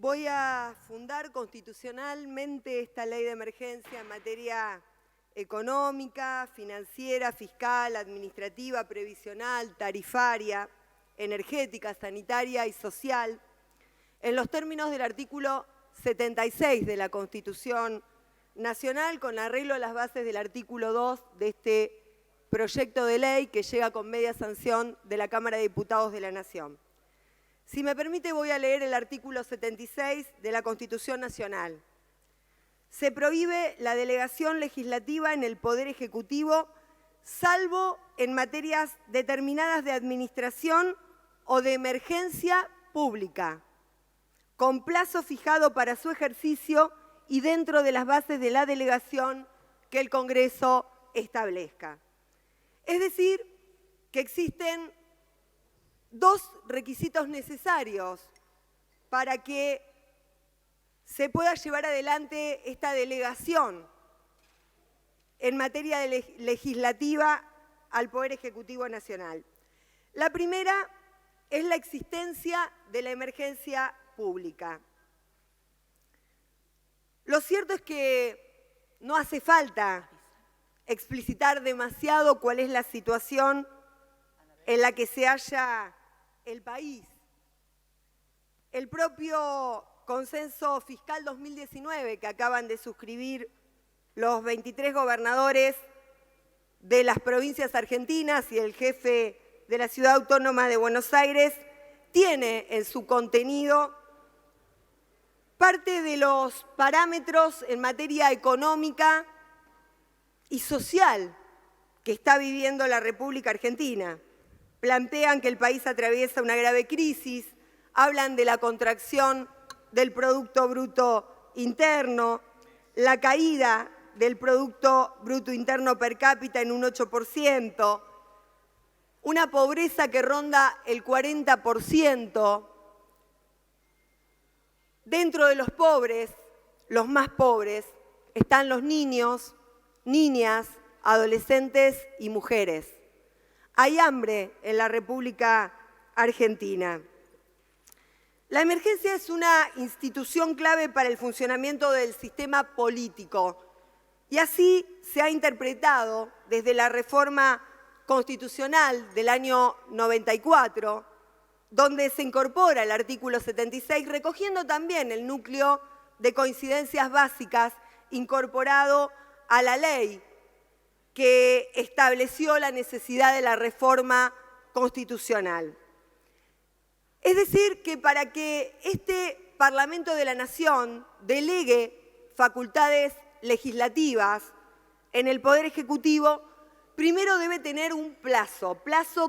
Voy a fundar constitucionalmente esta ley de emergencia en materia económica, financiera, fiscal, administrativa, previsional, tarifaria, energética, sanitaria y social, en los términos del artículo 76 de la Constitución Nacional, con arreglo a las bases del artículo 2 de este proyecto de ley que llega con media sanción de la Cámara de Diputados de la Nación. Si me permite, voy a leer el artículo 76 de la Constitución Nacional. Se prohíbe la delegación legislativa en el Poder Ejecutivo, salvo en materias determinadas de administración o de emergencia pública, con plazo fijado para su ejercicio y dentro de las bases de la delegación que el Congreso establezca. Es decir, que existen dos requisitos necesarios para que se pueda llevar adelante esta delegación en materia legislativa al Poder Ejecutivo Nacional. La primera es la existencia de la emergencia pública. Lo cierto es que no hace falta explicitar demasiado cuál es la situación en la que se halla el país. El propio Consenso Fiscal 2019 que acaban de suscribir los 23 gobernadores de las provincias argentinas y el jefe de la Ciudad Autónoma de Buenos Aires tiene en su contenido parte de los parámetros en materia económica y social que está viviendo la República Argentina. Plantean que el país atraviesa una grave crisis, hablan de la contracción del Producto Bruto Interno, la caída del Producto Bruto Interno per cápita en un 8%, una pobreza que ronda el 40%. Dentro de los pobres, los más pobres, están los niños, niñas, adolescentes y mujeres. Hay hambre en la República Argentina. La emergencia es una institución clave para el funcionamiento del sistema político y así se ha interpretado desde la reforma constitucional del año 94, donde se incorpora el artículo 76, recogiendo también el núcleo de coincidencias básicas incorporado a la ley que estableció la necesidad de la reforma constitucional. Es decir, que para que este Parlamento de la Nación delegue facultades legislativas en el Poder Ejecutivo, primero debe tener un plazo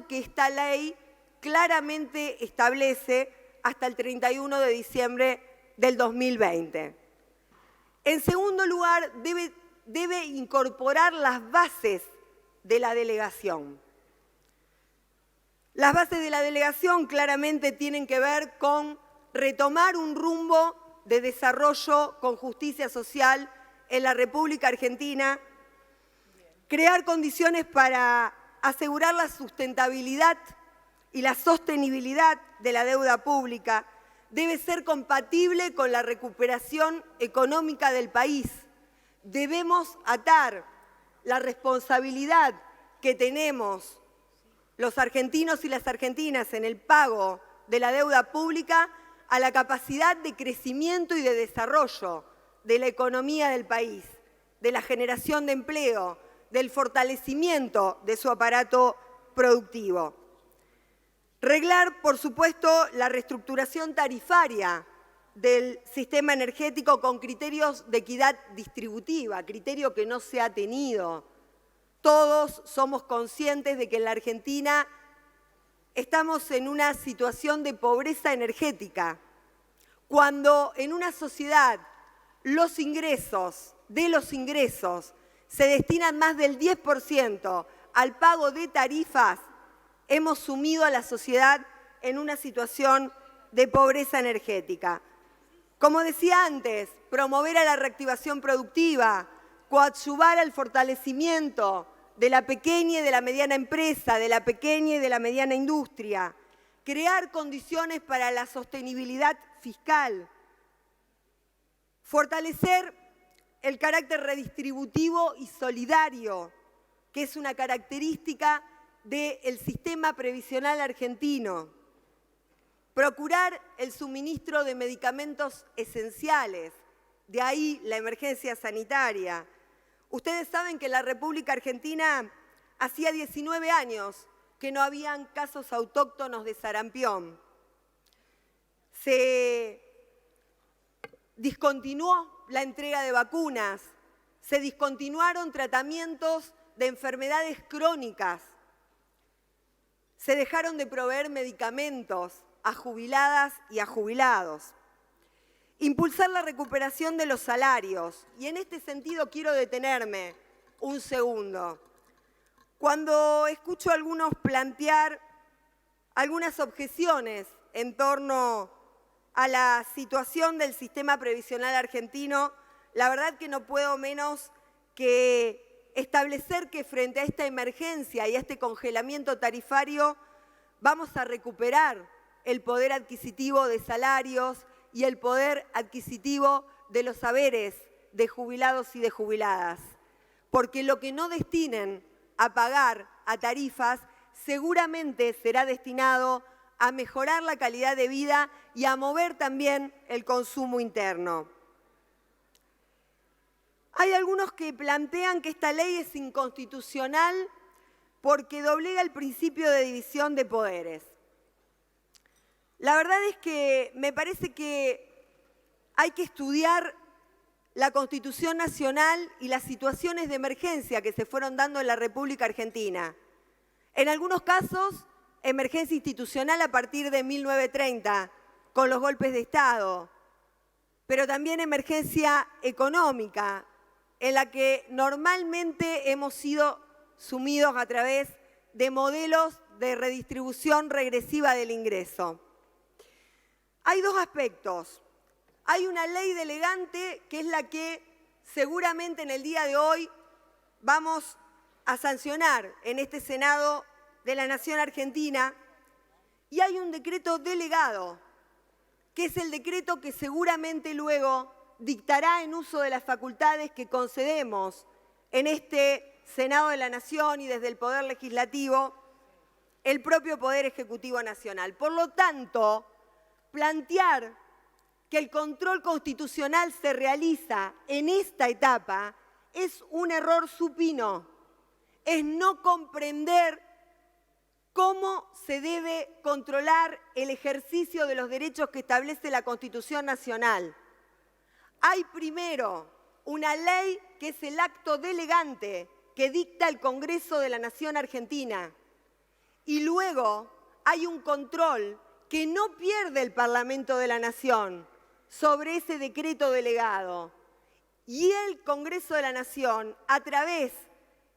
que esta ley claramente establece hasta el 31 de diciembre del 2020. En segundo lugar, debe incorporar las bases de la delegación. Las bases de la delegación claramente tienen que ver con retomar un rumbo de desarrollo con justicia social en la República Argentina, crear condiciones para asegurar la sustentabilidad y la sostenibilidad de la deuda pública, debe ser compatible con la recuperación económica del país. Debemos atar la responsabilidad que tenemos los argentinos y las argentinas en el pago de la deuda pública a la capacidad de crecimiento y de desarrollo de la economía del país, de la generación de empleo, del fortalecimiento de su aparato productivo. Reglar, por supuesto, la reestructuración tarifaria del sistema energético con criterios de equidad distributiva, criterio que no se ha tenido. Todos somos conscientes de que en la Argentina estamos en una situación de pobreza energética. Cuando en una sociedad los ingresos se destinan más del 10% al pago de tarifas, hemos sumido a la sociedad en una situación de pobreza energética. Como decía antes, promover a la reactivación productiva, coadyuvar al fortalecimiento de la pequeña y de la mediana empresa, de la pequeña y de la mediana industria, crear condiciones para la sostenibilidad fiscal, Fortalecer el carácter redistributivo y solidario, que es una característica del sistema previsional argentino. Procurar el suministro de medicamentos esenciales, de ahí la emergencia sanitaria. Ustedes saben que en la República Argentina hacía 19 años que no habían casos autóctonos de sarampión. Se discontinuó la entrega de vacunas, se discontinuaron tratamientos de enfermedades crónicas, se dejaron de proveer medicamentos a jubiladas y a jubilados. Impulsar la recuperación de los salarios, y en este sentido quiero detenerme un segundo. Cuando escucho a algunos plantear algunas objeciones en torno a la situación del sistema previsional argentino, la verdad que no puedo menos que establecer que frente a esta emergencia y a este congelamiento tarifario vamos a recuperar el poder adquisitivo de salarios y el poder adquisitivo de los saberes de jubilados y de jubiladas, porque lo que no destinen a pagar a tarifas seguramente será destinado a mejorar la calidad de vida y a mover también el consumo interno. Hay algunos que plantean que esta ley es inconstitucional porque doblega el principio de división de poderes. La verdad es que me parece que hay que estudiar la Constitución Nacional y las situaciones de emergencia que se fueron dando en la República Argentina. En algunos casos, emergencia institucional a partir de 1930, con los golpes de Estado, pero también emergencia económica, en la que normalmente hemos sido sumidos a través de modelos de redistribución regresiva del ingreso. Hay dos aspectos. Hay una ley delegante, que es la que seguramente en el día de hoy vamos a sancionar en este Senado de la Nación Argentina, y hay un decreto delegado, que es el decreto que seguramente luego dictará en uso de las facultades que concedemos en este Senado de la Nación y desde el Poder Legislativo, el propio Poder Ejecutivo Nacional. Por lo tanto, plantear que el control constitucional se realiza en esta etapa es un error supino, es no comprender cómo se debe controlar el ejercicio de los derechos que establece la Constitución Nacional. Hay primero una ley que es el acto delegante que dicta el Congreso de la Nación Argentina, y luego hay un control que no pierde el Parlamento de la Nación sobre ese decreto delegado. Y el Congreso de la Nación, a través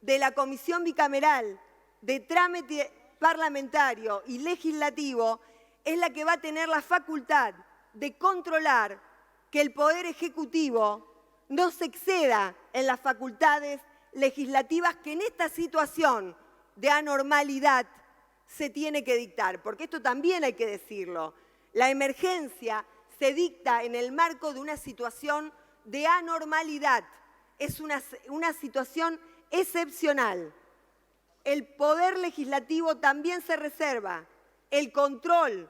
de la Comisión Bicameral de Trámite Parlamentario y Legislativo, es la que va a tener la facultad de controlar que el Poder Ejecutivo no se exceda en las facultades legislativas que en esta situación de anormalidad se tiene que dictar, porque esto también hay que decirlo. La emergencia se dicta en el marco de una situación de anormalidad, es una situación excepcional. El Poder Legislativo también se reserva el control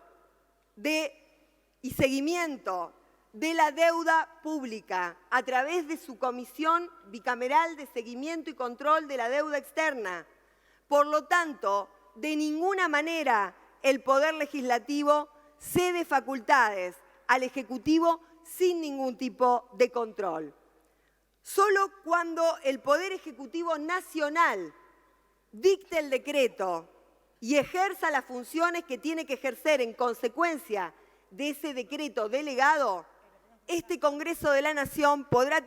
y seguimiento de la deuda pública a través de su Comisión Bicameral de Seguimiento y Control de la Deuda Externa. Por lo tanto, de ninguna manera el Poder Legislativo cede facultades al Ejecutivo sin ningún tipo de control. Solo cuando el Poder Ejecutivo Nacional dicte el decreto y ejerza las funciones que tiene que ejercer en consecuencia de ese decreto delegado, este Congreso de la Nación podrá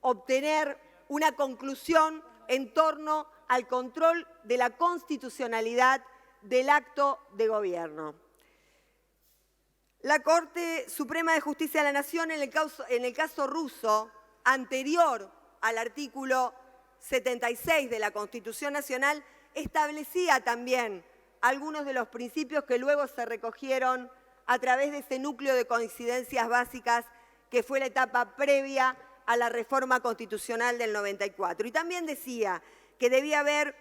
obtener una conclusión en torno al control de la constitucionalidad del acto de gobierno. La Corte Suprema de Justicia de la Nación, en el caso ruso, anterior al artículo 76 de la Constitución Nacional, establecía también algunos de los principios que luego se recogieron a través de ese núcleo de coincidencias básicas que fue la etapa previa a la reforma constitucional del 94. Y también decía que debía haber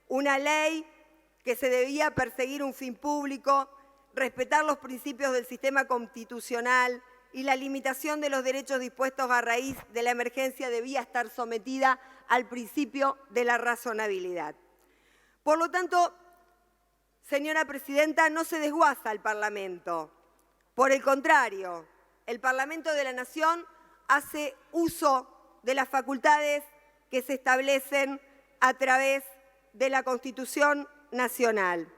una ley, que se debía perseguir un fin público, respetar los principios del sistema constitucional y la limitación de los derechos dispuestos a raíz de la emergencia debía estar sometida al principio de la razonabilidad. Por lo tanto, señora Presidenta, no se desguaza el Parlamento. Por el contrario, el Parlamento de la Nación hace uso de las facultades que se establecen a través de la Constitución Nacional.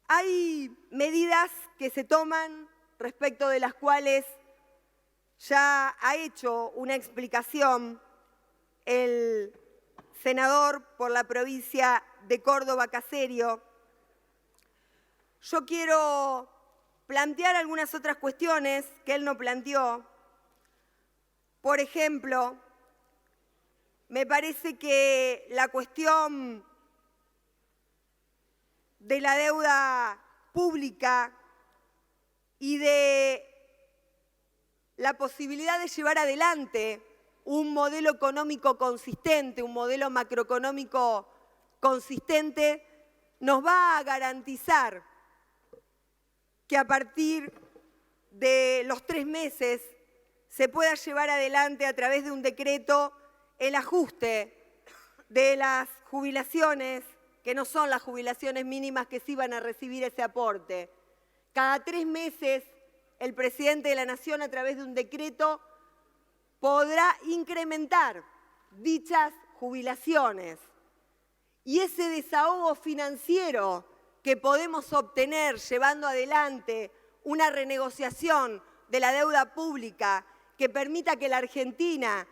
Hay medidas que se toman respecto de las cuales ya ha hecho una explicación el senador por la provincia de Córdoba, Caserio. Yo quiero plantear algunas otras cuestiones que él no planteó. Por ejemplo, me parece que la cuestión de la deuda pública y de la posibilidad de llevar adelante un modelo económico consistente, un modelo macroeconómico consistente, nos va a garantizar que a partir de los 3 meses se pueda llevar adelante a través de un decreto el ajuste de las jubilaciones, que no son las jubilaciones mínimas que sí van a recibir ese aporte. Cada 3 meses el presidente de la Nación, a través de un decreto, podrá incrementar dichas jubilaciones. Y ese desahogo financiero que podemos obtener llevando adelante una renegociación de la deuda pública que permita que la Argentina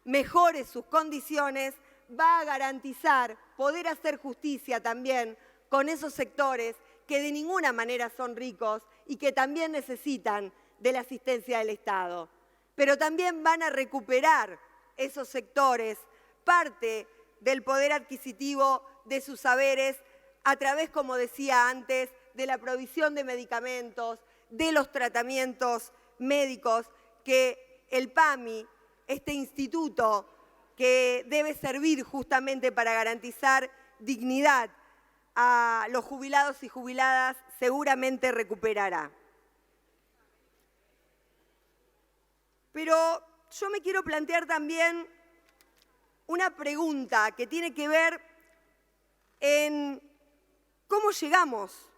mejore sus condiciones, va a garantizar poder hacer justicia también con esos sectores que de ninguna manera son ricos y que también necesitan de la asistencia del Estado. Pero también van a recuperar esos sectores parte del poder adquisitivo de sus saberes a través, como decía antes, de la provisión de medicamentos, de los tratamientos médicos que el PAMI, este instituto que debe servir justamente para garantizar dignidad a los jubilados y jubiladas, seguramente recuperará. Pero yo me quiero plantear también una pregunta que tiene que ver en cómo llegamos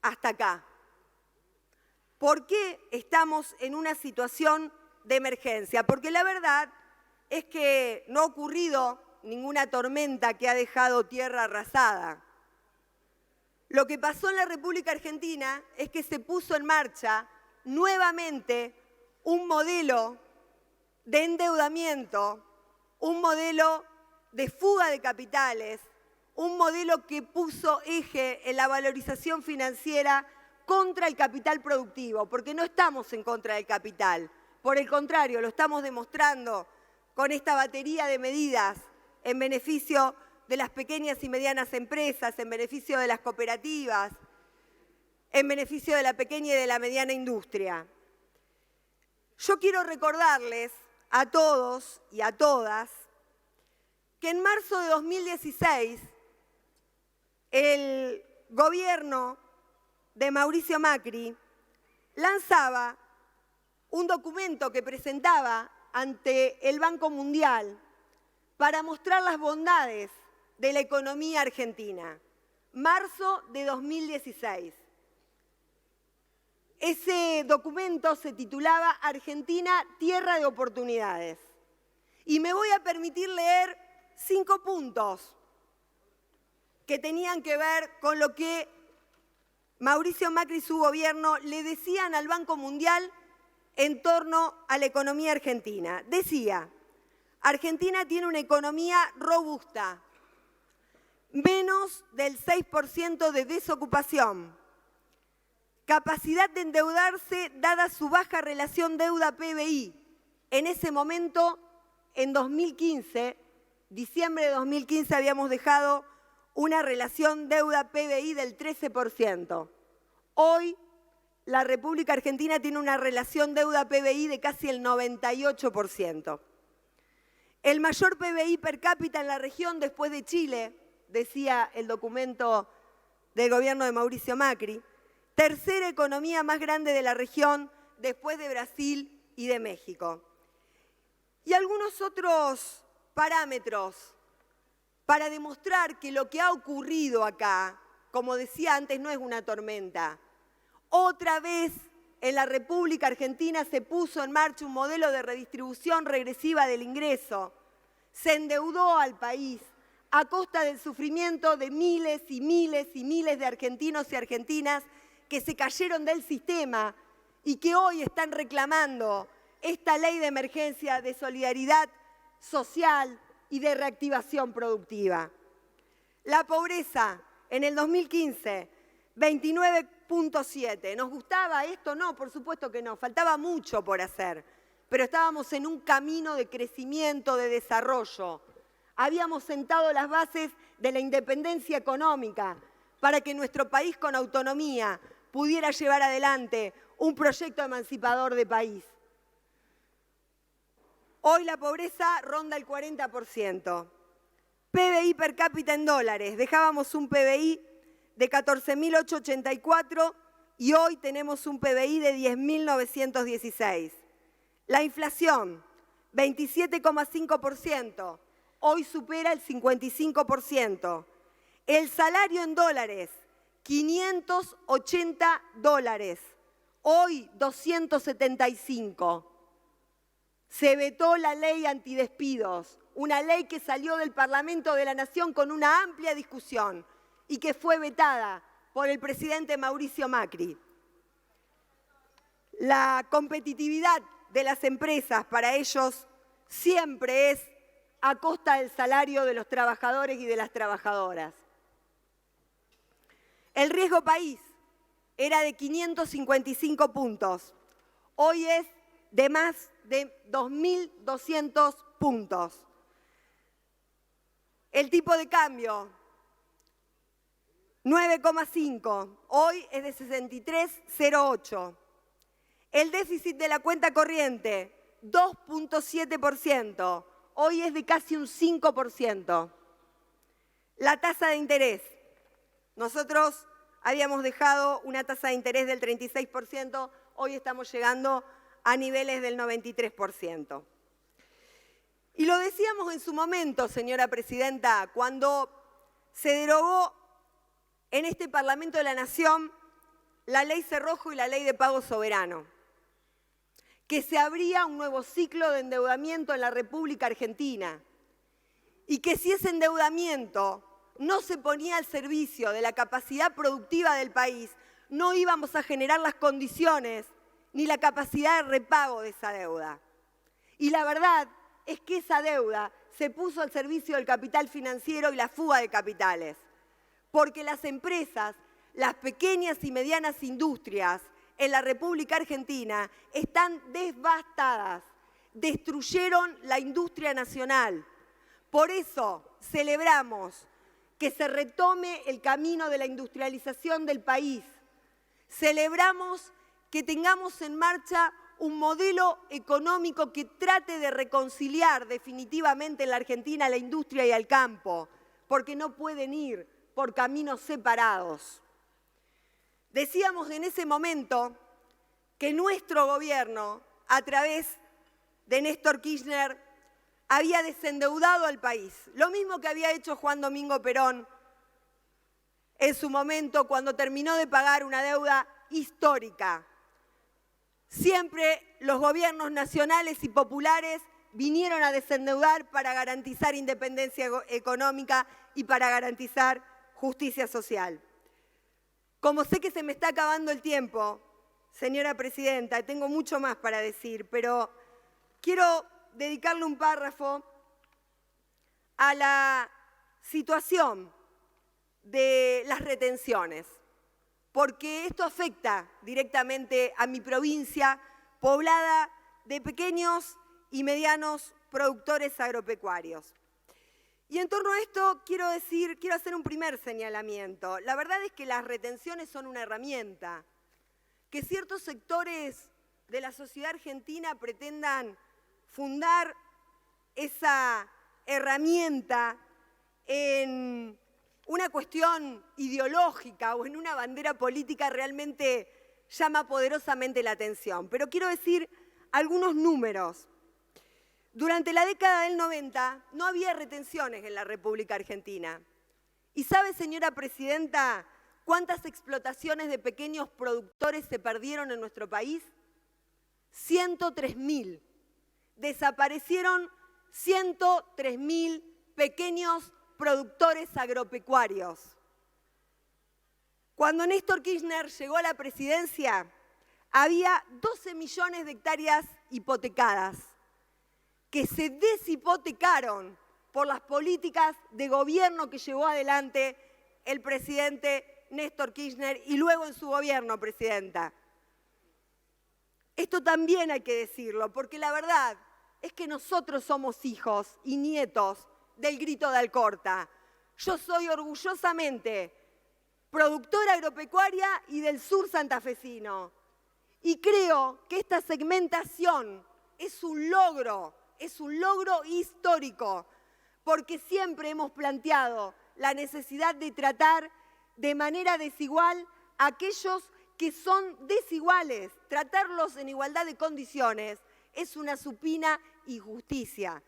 hasta acá. ¿Por qué estamos en una situación de emergencia? Porque la verdad es que no ha ocurrido ninguna tormenta que ha dejado tierra arrasada. Lo que pasó en la República Argentina es que se puso en marcha nuevamente un modelo de endeudamiento, un modelo de fuga de capitales, un modelo que puso eje en la valorización financiera contra el capital productivo, porque no estamos en contra del capital. Por el contrario, lo estamos demostrando con esta batería de medidas en beneficio de las pequeñas y medianas empresas, en beneficio de las cooperativas, en beneficio de la pequeña y de la mediana industria. Yo quiero recordarles a todos y a todas que en marzo de 2016 el gobierno de Mauricio Macri lanzaba un documento que presentaba ante el Banco Mundial para mostrar las bondades de la economía argentina. Marzo de 2016. Ese documento se titulaba Argentina, tierra de oportunidades. Y me voy a permitir leer 5 puntos que tenían que ver con lo que Mauricio Macri y su gobierno le decían al Banco Mundial en torno a la economía argentina. Decía, Argentina tiene una economía robusta, menos del 6% de desocupación, capacidad de endeudarse dada su baja relación deuda-PBI. En ese momento, en 2015, diciembre de 2015, habíamos dejado una relación deuda-PBI del 13%. Hoy, la República Argentina tiene una relación deuda-PBI de casi el 98%. El mayor PBI per cápita en la región después de Chile, decía el documento del gobierno de Mauricio Macri, tercera economía más grande de la región después de Brasil y de México. Y algunos otros parámetros para demostrar que lo que ha ocurrido acá, como decía antes, no es una tormenta. Otra vez en la República Argentina se puso en marcha un modelo de redistribución regresiva del ingreso. Se endeudó al país a costa del sufrimiento de miles y miles y miles de argentinos y argentinas que se cayeron del sistema y que hoy están reclamando esta ley de emergencia de solidaridad social y de reactivación productiva. La pobreza en el 2015, 29.7. ¿Nos gustaba esto? No, por supuesto que no. Faltaba mucho por hacer, pero estábamos en un camino de crecimiento, de desarrollo. Habíamos sentado las bases de la independencia económica para que nuestro país con autonomía pudiera llevar adelante un proyecto emancipador de país. Hoy la pobreza ronda el 40%. PBI per cápita en dólares. Dejábamos un PBI de 14.884 y hoy tenemos un PBI de 10.916. La inflación, 27,5%. Hoy supera el 55%. El salario en dólares, 580 dólares. Hoy 275. Se vetó la ley antidespidos, una ley que salió del Parlamento de la Nación con una amplia discusión y que fue vetada por el presidente Mauricio Macri. La competitividad de las empresas para ellos siempre es a costa del salario de los trabajadores y de las trabajadoras. El riesgo país era de 555 puntos. Hoy es de más de 2.200 puntos. El tipo de cambio, 9,5. Hoy es de 63,08. El déficit de la cuenta corriente, 2,7%. Hoy es de casi un 5%. La tasa de interés. Nosotros habíamos dejado una tasa de interés del 36%, hoy estamos llegando a niveles del 93%. Y lo decíamos en su momento, señora Presidenta, cuando se derogó en este Parlamento de la Nación la Ley Cerrojo y la Ley de Pago Soberano, que se abría un nuevo ciclo de endeudamiento en la República Argentina y que si ese endeudamiento no se ponía al servicio de la capacidad productiva del país, no íbamos a generar las condiciones ni la capacidad de repago de esa deuda. Y la verdad es que esa deuda se puso al servicio del capital financiero y la fuga de capitales, porque las empresas, las pequeñas y medianas industrias en la República Argentina están devastadas, destruyeron la industria nacional. Por eso celebramos que se retome el camino de la industrialización del país. Celebramos que tengamos en marcha un modelo económico que trate de reconciliar definitivamente en la Argentina a la industria y al campo, porque no pueden ir por caminos separados. Decíamos en ese momento que nuestro gobierno, a través de Néstor Kirchner, había desendeudado al país, lo mismo que había hecho Juan Domingo Perón en su momento cuando terminó de pagar una deuda histórica. Siempre los gobiernos nacionales y populares vinieron a desendeudar para garantizar independencia económica y para garantizar justicia social. Como sé que se me está acabando el tiempo, señora Presidenta, tengo mucho más para decir, pero quiero dedicarle un párrafo a la situación de las retenciones, porque esto afecta directamente a mi provincia, poblada de pequeños y medianos productores agropecuarios. Y en torno a esto quiero hacer un primer señalamiento. La verdad es que las retenciones son una herramienta. Que ciertos sectores de la sociedad argentina pretendan fundar esa herramienta en una cuestión ideológica o en una bandera política realmente llama poderosamente la atención. Pero quiero decir algunos números. Durante la década del 90 no había retenciones en la República Argentina. ¿Y sabe, señora presidenta, cuántas explotaciones de pequeños productores se perdieron en nuestro país? 103.000. Desaparecieron 103.000 pequeños productores agropecuarios. Cuando Néstor Kirchner llegó a la presidencia, había 12 millones de hectáreas hipotecadas, que se deshipotecaron por las políticas de gobierno que llevó adelante el presidente Néstor Kirchner y luego en su gobierno, presidenta. Esto también hay que decirlo, porque la verdad es que nosotros somos hijos y nietos del Grito de Alcorta. Yo soy orgullosamente productora agropecuaria y del sur santafesino. Y creo que esta segmentación es un logro histórico, porque siempre hemos planteado la necesidad de tratar de manera desigual a aquellos que son desiguales. Tratarlos en igualdad de condiciones es una supina injusticia.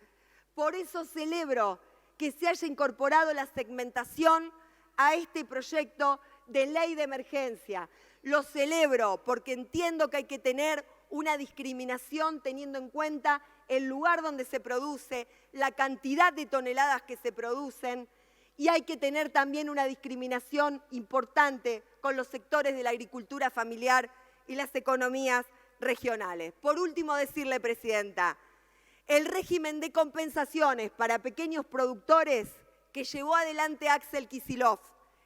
Por eso celebro que se haya incorporado la segmentación a este proyecto de ley de emergencia. Lo celebro porque entiendo que hay que tener una discriminación teniendo en cuenta el lugar donde se produce, la cantidad de toneladas que se producen, y hay que tener también una discriminación importante con los sectores de la agricultura familiar y las economías regionales. Por último, decirle, presidenta, el régimen de compensaciones para pequeños productores que llevó adelante Axel Kicillof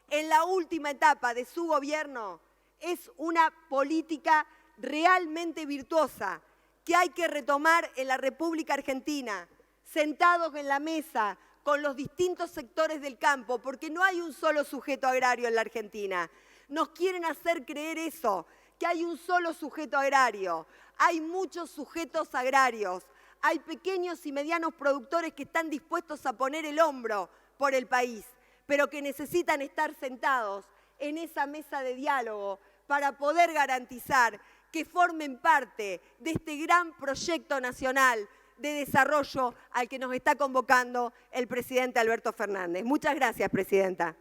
en la última etapa de su gobierno es una política realmente virtuosa que hay que retomar en la República Argentina, sentados en la mesa con los distintos sectores del campo, porque no hay un solo sujeto agrario en la Argentina. Nos quieren hacer creer eso, que hay un solo sujeto agrario. Hay muchos sujetos agrarios, hay pequeños y medianos productores que están dispuestos a poner el hombro por el país, pero que necesitan estar sentados en esa mesa de diálogo para poder garantizar que formen parte de este gran proyecto nacional de desarrollo al que nos está convocando el presidente Alberto Fernández. Muchas gracias, presidenta.